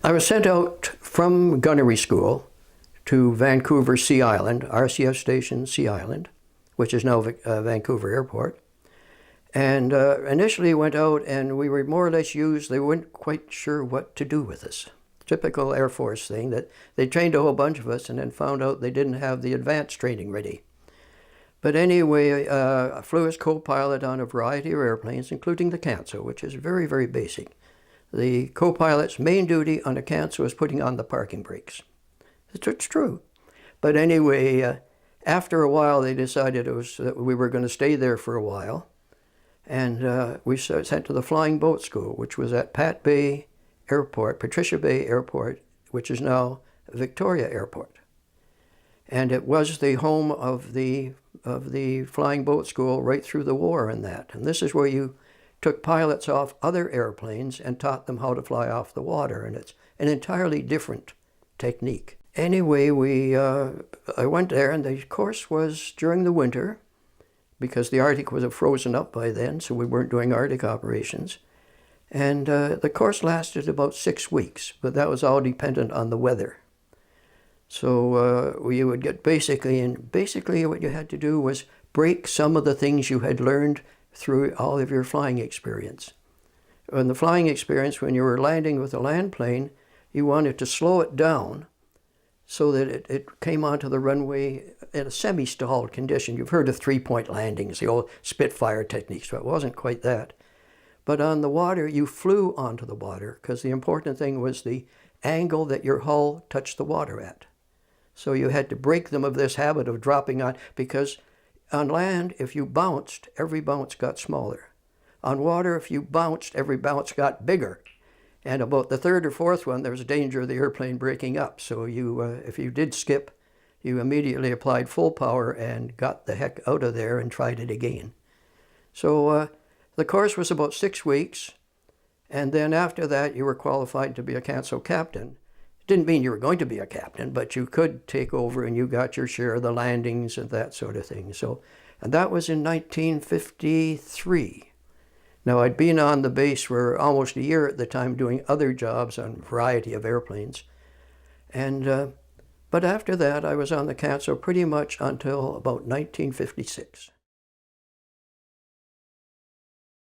I was sent out from gunnery school to Vancouver Sea Island, RCF Station Sea Island, which is now Vancouver Airport. And initially went out and we were more or less used, they weren't quite sure what to do with us. Typical Air Force thing, that they trained a whole bunch of us and then found out they didn't have the advanced training ready. But anyway, I flew as co-pilot on a variety of airplanes, including the Canso, which is very, very basic. The co-pilot's main duty on the Canso was putting on the parking brakes. It's true. But anyway, after a while, they decided that we were going to stay there for a while. And we sent to the Flying Boat School, which was at Pat Bay Airport, Patricia Bay Airport, which is now Victoria Airport. And it was the home of the Flying Boat School right through the war and that. And this is where you took pilots off other airplanes and taught them how to fly off the water. And it's an entirely different technique. Anyway, I went there, and the course was during the winter, because the Arctic was frozen up by then, so we weren't doing Arctic operations. And the course lasted about 6 weeks, but that was all dependent on the weather. So you would get basically what you had to do was break some of the things you had learned through all of your flying experience. In the flying experience, when you were landing with a land plane, you wanted to slow it down so that it came onto the runway in a semi-stalled condition. You've heard of three-point landings, the old Spitfire technique, so it wasn't quite that. But on the water, you flew onto the water, because the important thing was the angle that your hull touched the water at. So you had to break them of this habit of dropping on, because on land, if you bounced, every bounce got smaller. On water, if you bounced, every bounce got bigger. And about the third or fourth one, there was a danger of the airplane breaking up. So if you did skip, you immediately applied full power and got the heck out of there and tried it again. So the course was about 6 weeks. And then after that, you were qualified to be a Canso captain. It didn't mean you were going to be a captain, but you could take over and you got your share of the landings and that sort of thing. And that was in 1953. Now, I'd been on the base for almost a year at the time doing other jobs on a variety of airplanes. But after that, I was on the Canso pretty much until about 1956.